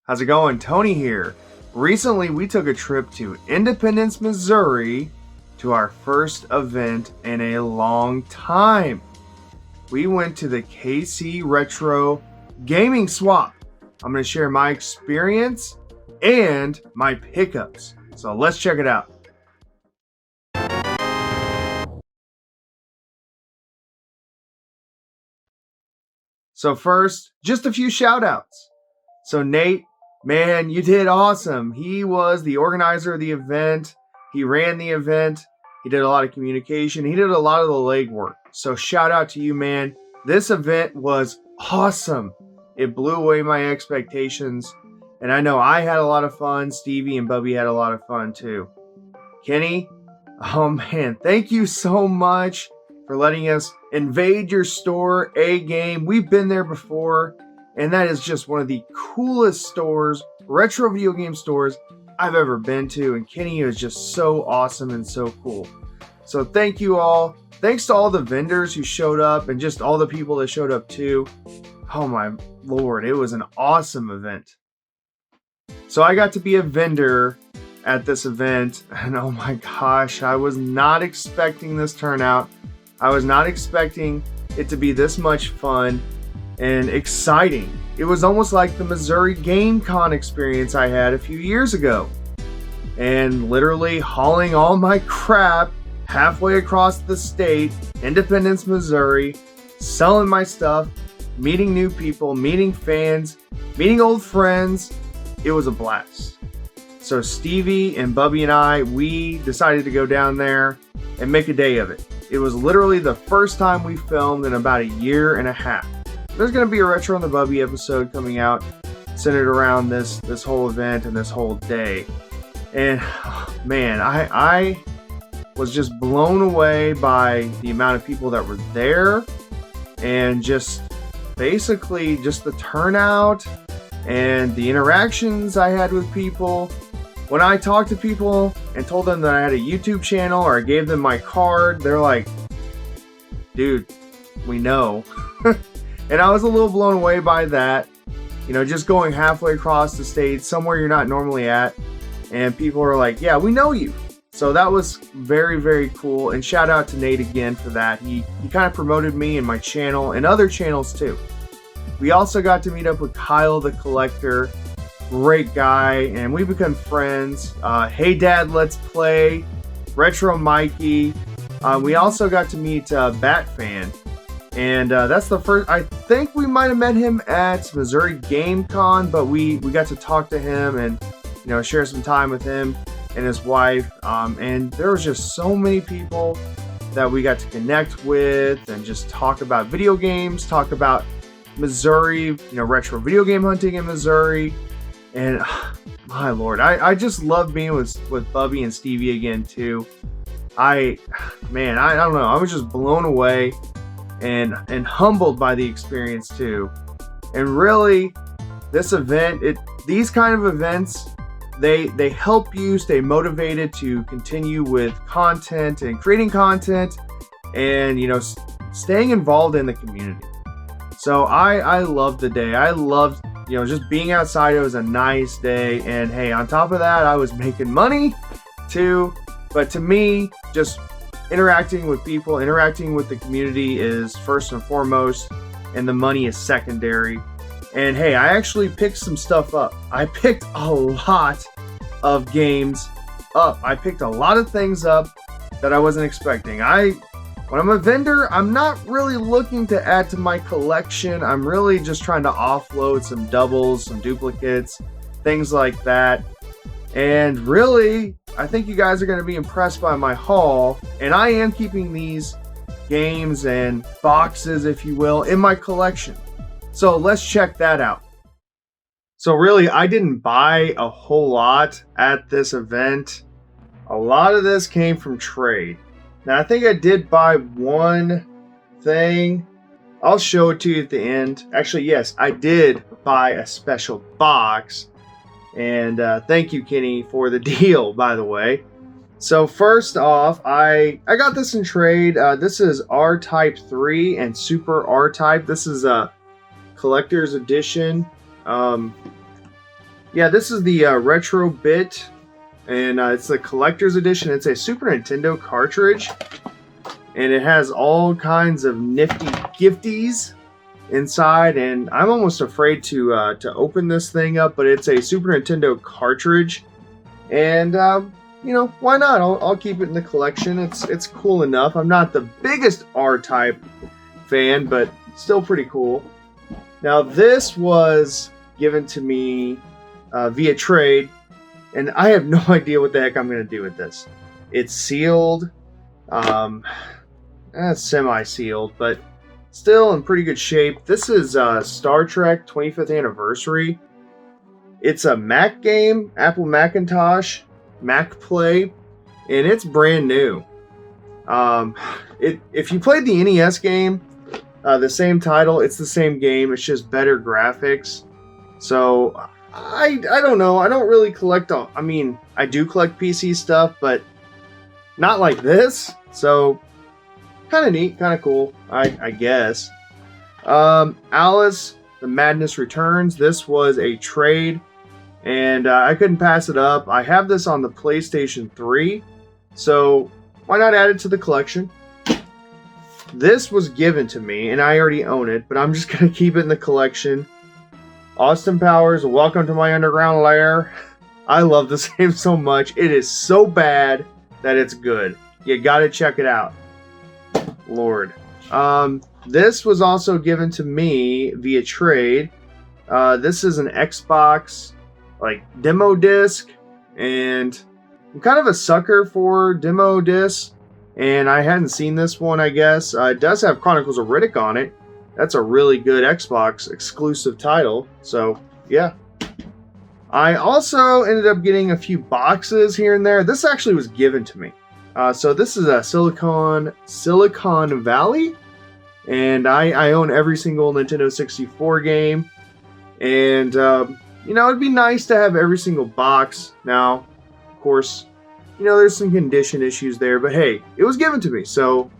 How's it going? Tony here. Recently, we took a trip to Independence, Missouri to our first event in a long time. We went to the KC Retro Gaming Swap. I'm going to share my experience and my pickups. So let's check it out. So first, just a few shout outs. So Nate, man, you did awesome. He was the organizer of the event. He ran the event. He did a lot of communication. He did a lot of the legwork. So shout out to you, man. This event was awesome. It blew away my expectations. And I know I had a lot of fun. Stevie and Bubby had a lot of fun too. Kenny, oh man, thank you so much for letting us invade your store, A-Game. We've been there before. And that is just one of the coolest stores, retro video game stores I've ever been to. And Kenny is just so awesome and so cool. So thank you all. Thanks to all the vendors who showed up and just all the people that showed up too. Oh my Lord, it was an awesome event. So I got to be a vendor at this event. And oh my gosh, I was not expecting this turnout. I was not expecting it to be this much fun and exciting. It was almost like the Missouri Gamecon experience I had a few years ago. And literally hauling all my crap halfway across the state, Independence, Missouri, selling my stuff, meeting new people, meeting fans, meeting old friends. It was a blast. So Stevie and Bubby and I, we decided to go down there and make a day of it. It was literally the first time we filmed in about a year and a half. There's going to be a Retro on the Bubby episode coming out centered around this whole event and this whole day. And man, I was just blown away by the amount of people that were there and just basically just the turnout and the interactions I had with people. When I talked to people and told them that I had a YouTube channel or I gave them my card, they're like, dude, we know. And I was a little blown away by that. You know, just going halfway across the state, somewhere you're not normally at. And people are like, yeah, we know you. So that was very, very cool. And shout out to Nate again for that. He kind of promoted me and my channel and other channels too. We also got to meet up with Kyle the Collector. Great guy. And we become friends. Hey Dad, Let's Play. Retro Mikey. We also got to meet Batfan. And that's the first, I think we might have met him at Missouri Gamecon, but we got to talk to him and, you know, share some time with him and his wife. And there was just so many people that we got to connect with and just talk about video games, talk about Missouri, you know, retro video game hunting in Missouri. And my Lord, I just love being with Bubby and Stevie again too. I don't know, I was just blown away and humbled by the experience too. And really, this event, these kind of events, they help you stay motivated to continue with content and creating content and, you know, staying involved in the community. So I loved the day. I loved, you know, just being outside. It was a nice day. And hey, on top of that, I was making money too. But to me, just interacting with people, interacting with the community is first and foremost, and the money is secondary. And hey, I actually picked some stuff up. I picked a lot of games up. I picked a lot of things up that I wasn't expecting. When I'm a vendor, I'm not really looking to add to my collection. I'm really just trying to offload some doubles, some duplicates, things like that. And really, I think you guys are going to be impressed by my haul. And I am keeping these games and boxes, if you will, in my collection. So let's check that out. So really, I didn't buy a whole lot at this event. A lot of this came from trade. Now, I think I did buy one thing. I'll show it to you at the end. Actually, yes, I did buy a special box. And thank you, Kenny, for the deal, by the way. So first off, I got this in trade. This is RType III and Super RType. This is a collector's edition. Yeah, this is the Retro Bit, and it's the collector's edition. It's a Super Nintendo cartridge, and it has all kinds of nifty gifties inside, and I'm almost afraid to open this thing up, but it's a Super Nintendo cartridge, and you know, why not? I'll keep it in the collection. It's cool enough. I'm not the biggest R-Type fan, but still pretty cool. Now, this was given to me via trade, and I have no idea what the heck I'm going to do with this. It's sealed, semi-sealed, but still in pretty good shape. This is Star Trek 25th Anniversary. It's a Mac game, Apple Macintosh, Mac Play, and it's brand new. If you played the NES game, the same title, it's the same game, it's just better graphics. So I don't know, I don't really collect I mean, I do collect PC stuff, but not like this. So kind of neat, kind of cool, I guess. Alice, the Madness Returns. This was a trade, and I couldn't pass it up. I have this on the PlayStation 3, so why not add it to the collection? This was given to me, and I already own it, but I'm just going to keep it in the collection. Austin Powers, Welcome to My Underground Lair. I love this game so much. It is so bad that it's good. You got to check it out. Lord. This was also given to me via trade. This is an Xbox demo disc, and I'm kind of a sucker for demo discs, and I hadn't seen this one, I guess. It does have Chronicles of Riddick on it. That's a really good Xbox exclusive title, so yeah. I also ended up getting a few boxes here and there. This actually was given to me. So this is a Silicon Valley, and I own every single Nintendo 64 game, and you know, it'd be nice to have every single box. Now, of course, you know, there's some condition issues there, but hey, it was given to me, so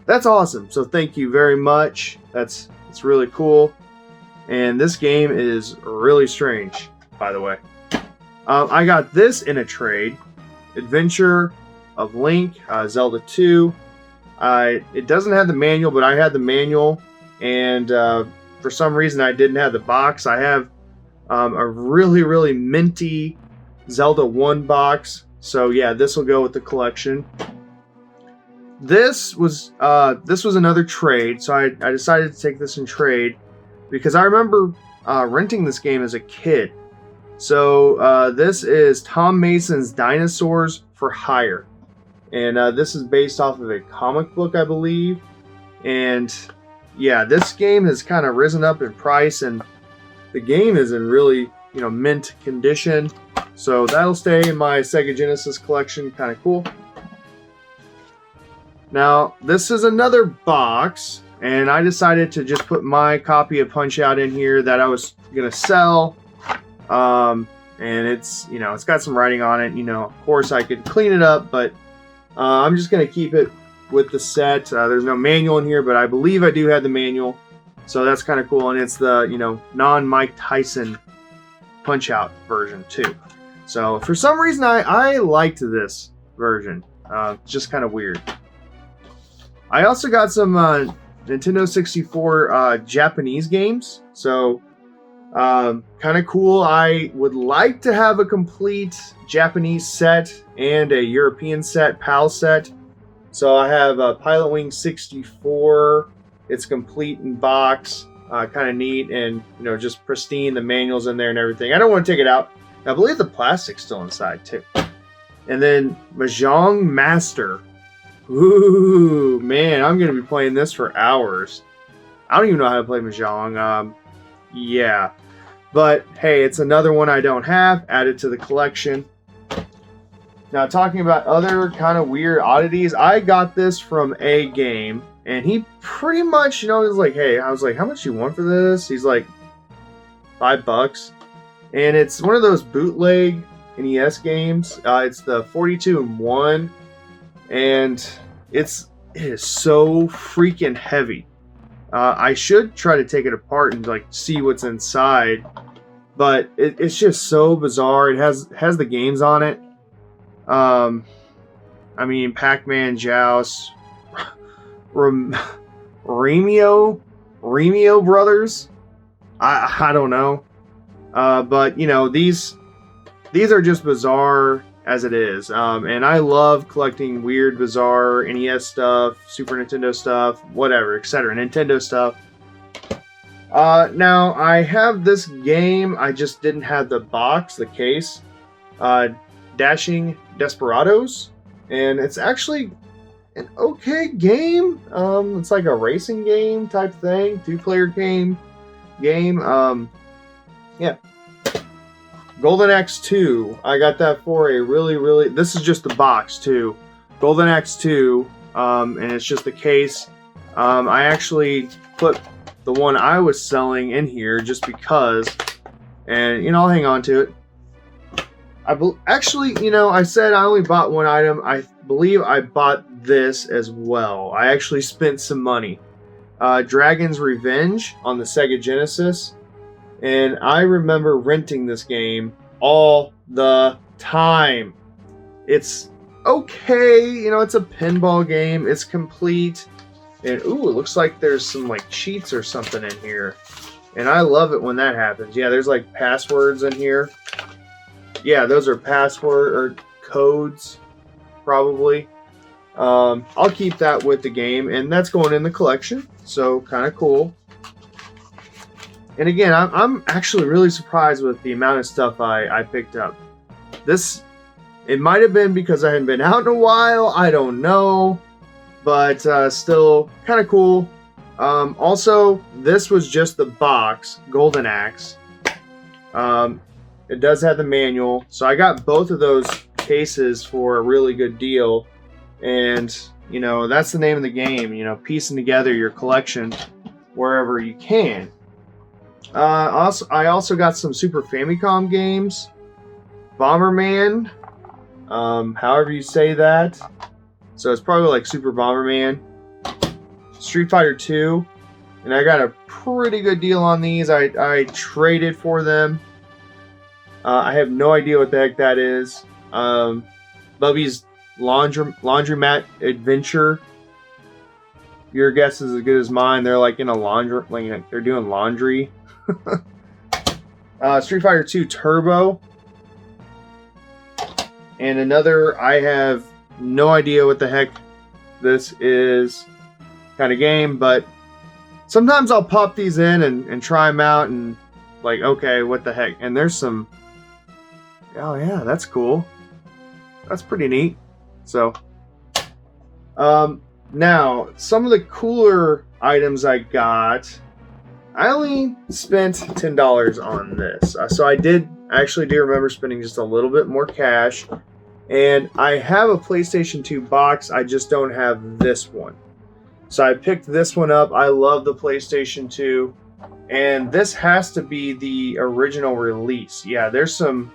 that's awesome. So thank you very much. It's really cool, and this game is really strange, by the way. I got this in a trade, Adventure of Link, Zelda 2. It doesn't have the manual, but I had the manual, and for some reason I didn't have the box. I have a really minty Zelda 1 box, so yeah, this will go with the collection. This was another trade, so I decided to take this in trade because I remember renting this game as a kid. So this is Tom Mason's Dinosaurs for Hire, and this is based off of a comic book, I believe. And yeah, this game has kind of risen up in price, and the game is in really, you know, mint condition. So that'll stay in my Sega Genesis collection. Kind of cool. Now, this is another box, and I decided to just put my copy of Punch-Out in here that I was going to sell. And it's, you know, it's got some writing on it. You know, of course I could clean it up, but I'm just going to keep it with the set. There's no manual in here, but I believe I do have the manual. So that's kind of cool, and it's the, you know, non-Mike Tyson Punch-Out version too. So for some reason I liked this version. It's just kind of weird. I also got some Nintendo 64 Japanese games. So kind of cool. I would like to have a complete Japanese set and a European set, PAL set. So I have Pilot Wing 64. It's complete in box, kind of neat, and you know, just pristine. The manual's in there and everything. I don't want to take it out. I believe the plastic's still inside too. And then Mahjong Master. Ooh, man, I'm gonna be playing this for hours. I don't even know how to play Mahjong. Yeah, but hey, it's another one I don't have. Added to the collection. Now, talking about other kind of weird oddities, I got this from a game. And he pretty much, you know, was like, hey, I was like, how much you want for this? He's like, $5. And it's one of those bootleg NES games. It's the 42-in-1. And it is so freaking heavy. I should try to take it apart and like see what's inside. but it's just so bizarre. It has the games on it. I mean, Pac-Man, Joust, Remio Brothers. I don't know. But you know, these are just bizarre as it is. And I love collecting weird, bizarre NES stuff, Super Nintendo stuff, whatever, etc. Nintendo stuff. Now I have this game. I just didn't have the box, the case. Dashing Desperados, and it's actually an okay game. It's like a racing game type thing, 2-player game. Yeah. Golden Axe 2. I got that for a really. This is just the box too. Golden Axe 2, and it's just the case. I actually put the one I was selling in here just because, and you know, I'll hang on to it. Actually, you know, I said I only bought one item. I believe I bought this as well. I actually spent some money. Dragon's Revenge on the Sega Genesis. And I remember renting this game all the time. It's okay. You know, it's a pinball game. It's complete. And, ooh, it looks like there's some, like, cheats or something in here. And I love it when that happens. Yeah, there's, like, passwords in here. Yeah, those are password or codes, probably. I'll keep that with the game, and that's going in the collection, so kind of cool. And again, I'm actually really surprised with the amount of stuff I picked up. It might have been because I hadn't been out in a while, I don't know, but still kind of cool. Also, this was just the box, Golden Axe. It does have the manual, so I got both of those cases for a really good deal. And, you know, that's the name of the game, you know, piecing together your collection wherever you can. I also got some Super Famicom games. Bomberman, however you say that. So it's probably like Super Bomberman. Street Fighter II. And I got a pretty good deal on these. I traded for them. I have no idea what the heck that is. Bubby's Laundromat Adventure. Your guess is as good as mine. They're like in a laundry, like they're doing laundry. Street Fighter II Turbo. And another, I have no idea what the heck this is kind of game, but sometimes I'll pop these in and try them out and like, okay, what the heck? And there's some, oh yeah, that's cool. That's pretty neat. So, now, some of the cooler items I got, I only spent $10 on this. So I actually do remember spending just a little bit more cash. And I have a PlayStation 2 box, I just don't have this one. So I picked this one up. I love the PlayStation 2. And this has to be the original release. Yeah, there's some,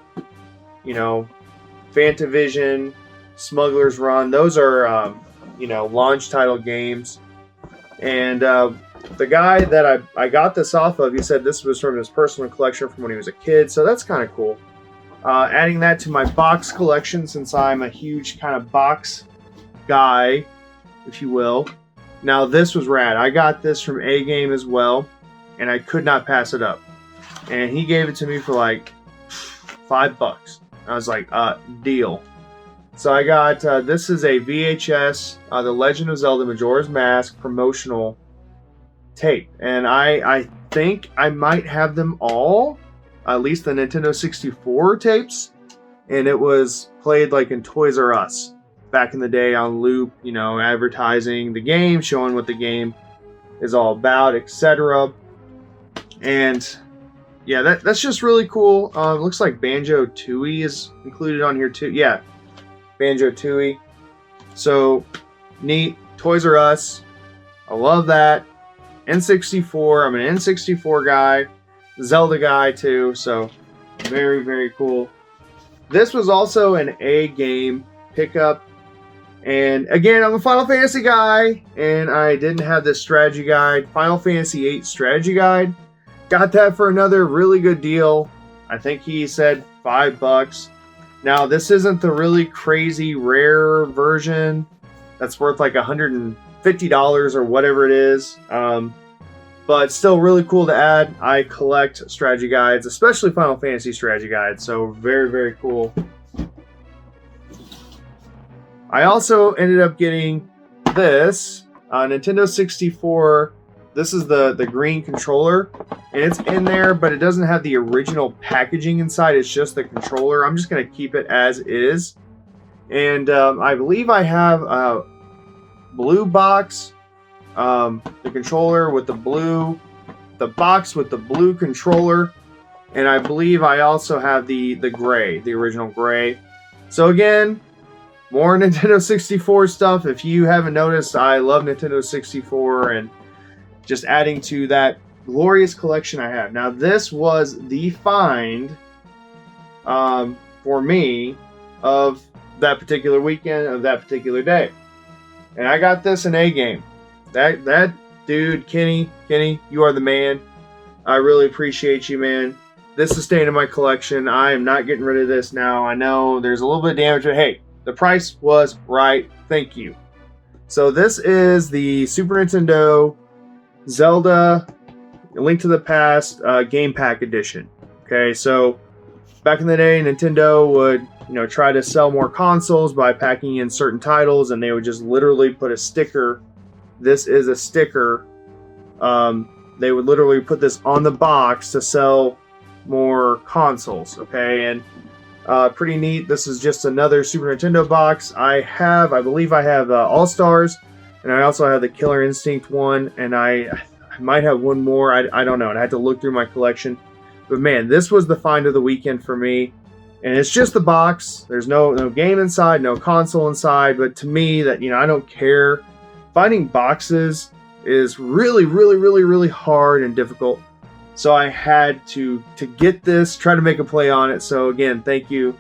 you know, Fantavision, Smuggler's Run. Those are, you know, launch title games. And the guy that I got this off of, he said this was from his personal collection from when he was a kid. So that's kind of cool. Adding that to my box collection, since I'm a huge kind of box guy, if you will. Now, this was rad. I got this from A-Game as well, and I could not pass it up. And he gave it to me for like $5. I was like, deal. So I got, this is a VHS, The Legend of Zelda Majora's Mask promotional tape. And I think I might have them all, at least the Nintendo 64 tapes. And it was played like in Toys R Us back in the day on loop, you know, advertising the game, showing what the game is all about, etc. And yeah, that's just really cool. It looks like Banjo-Tooie is included on here too. Yeah, Banjo-Tooie. So neat. Toys R Us. I love that. N64. I'm an N64 guy. Zelda guy too. So very, very cool. This was also an A-Game pickup. And again, I'm a Final Fantasy guy. And I didn't have this strategy guide. Final Fantasy VIII strategy guide. Got that for another really good deal. I think he said $5. Now, this isn't the really crazy rare version that's worth like $150 or whatever it is. But still really cool to add. I collect strategy guides, especially Final Fantasy strategy guides, so very, very cool. I also ended up getting this Nintendo 64. This is the green controller, and it's in there, but it doesn't have the original packaging inside. It's just the controller. I'm just going to keep it as is. And I believe I have a blue box, the controller with the box with the blue controller, and I believe I also have the gray, the original gray. So again, more Nintendo 64 stuff. If you haven't noticed, I love Nintendo 64, and just adding to that glorious collection I have. Now, this was the find for me of that particular weekend, of that particular day. And I got this in A game. That dude, Kenny, you are the man. I really appreciate you, man. This is staying in my collection. I am not getting rid of this now. I know there's a little bit of damage, but hey, the price was right. Thank you. So this is the Super Nintendo Zelda A Link to the Past Game Pack Edition. Okay, so back in the day, Nintendo would try to sell more consoles by packing in certain titles, and they would just literally put a sticker. This is a sticker. They would literally put this on the box to sell more consoles. Okay, and pretty neat. This is just another Super Nintendo box. I believe I have All Stars, and I also have the Killer Instinct one, and I might have one more. I don't know. I had to look through my collection. But man, this was the find of the weekend for me. And it's just the box. There's no game inside, no console inside. But to me, that I don't care. Finding boxes is really, really, really, really hard and difficult. So I had to get this, try to make a play on it. So again, thank you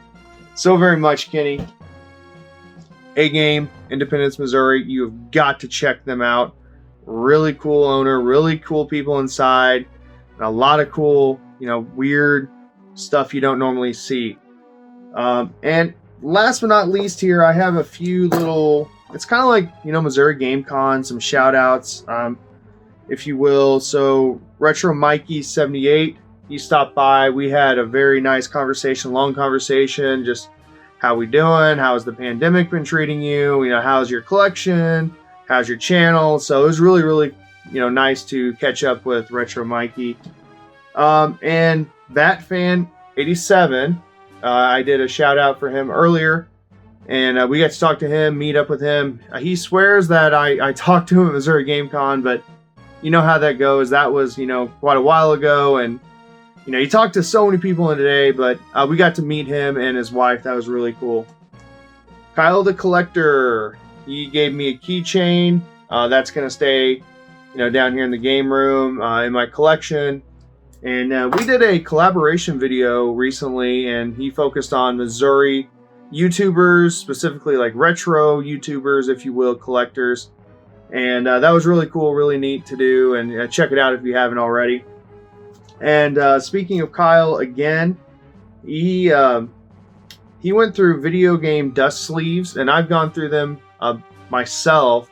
so very much, Kenny. A Game, Independence, Missouri. You've got to check them out. Really cool owner, really cool people inside, and a lot of cool, weird stuff you don't normally see. And last but not least here, I have a few little, it's kind of like, Missouri Gamecon, some shout outs, if you will. So Retro Mikey 78, he stopped by. We had a very nice conversation, long conversation, just how we doing? How's the pandemic been treating you? How's your collection? How's your channel? So it was really, really, nice to catch up with Retro Mikey. And Batfan 87, I did a shout out for him earlier, and we got to talk to him, meet up with him. He swears that I talked to him at Missouri Gamecon, but you know how that goes. That was, quite a while ago, and you talked to so many people in today, but we got to meet him and his wife. That was really cool. Kyle the Collector, he gave me a keychain. That's going to stay, down here in the game room in my collection. And we did a collaboration video recently, and he focused on Missouri YouTubers, specifically like retro YouTubers, if you will, collectors. And that was really cool, really neat to do. And check it out if you haven't already. And speaking of Kyle, again, he went through video game dust sleeves, and I've gone through them myself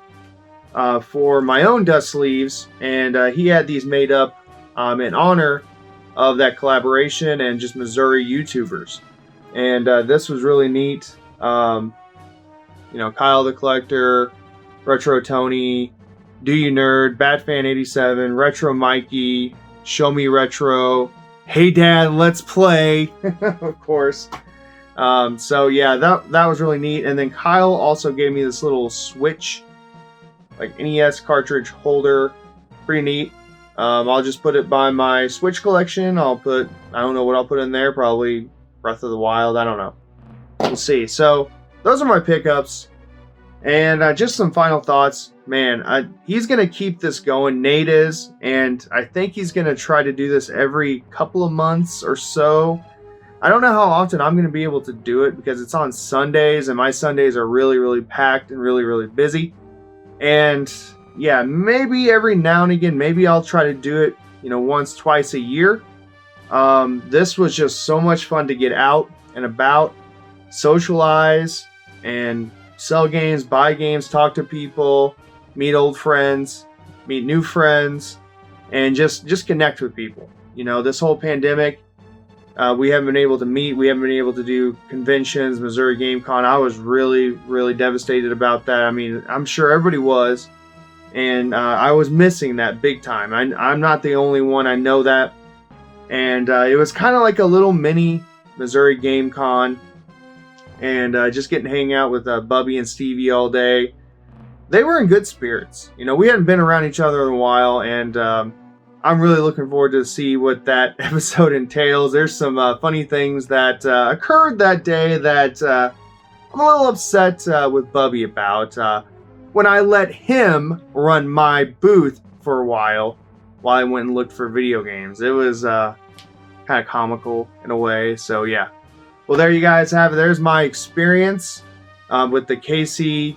for my own dust sleeves, and he had these made up in honor of that collaboration and just Missouri YouTubers. And this was really neat. Kyle the Collector, Retro Tony, Do You Nerd, Batfan87, Retro Mikey, Show Me Retro, Hey Dad, Let's Play, of course. So yeah, that was really neat. And then Kyle also gave me this little Switch, like NES cartridge holder. Pretty neat. I'll just put it by my Switch collection. I don't know what I'll put in there. Probably Breath of the Wild. I don't know. We'll see. So those are my pickups. And just some final thoughts. Man, he's going to keep this going. Nate is. And I think he's going to try to do this every couple of months or so. I don't know how often I'm going to be able to do it because it's on Sundays, and my Sundays are really, really packed and really, really busy. And yeah, maybe every now and again, maybe I'll try to do it, once, twice a year. This was just so much fun to get out and about, socialize, and sell games, buy games, talk to people, meet old friends, meet new friends, and just connect with people. You know, this whole pandemic, we haven't been able to meet. We haven't been able to do conventions, Missouri Gamecon. I was really, really devastated about that. I mean, I'm sure everybody was. And I was missing that big time. I'm not the only one. I know that. And it was kind of like a little mini Missouri Gamecon. And just getting to hang out with Bubby and Stevie all day. They were in good spirits. You know, we hadn't been around each other in a while. And I'm really looking forward to see what that episode entails. There's some funny things that occurred that day that I'm a little upset with Bubby about. When I let him run my booth for a while I went and looked for video games. It was kind of comical in a way. So yeah. Well, there you guys have it. There's my experience with the KC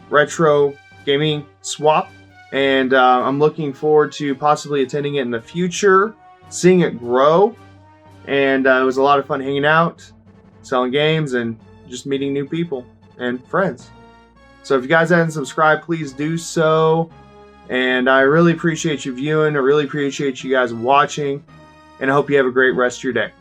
Retro Gaming Swap. And I'm looking forward to possibly attending it in the future, seeing it grow. And it was a lot of fun hanging out, selling games, and just meeting new people and friends. So if you guys haven't subscribed, please do so. And I really appreciate you viewing. I really appreciate you guys watching. And I hope you have a great rest of your day.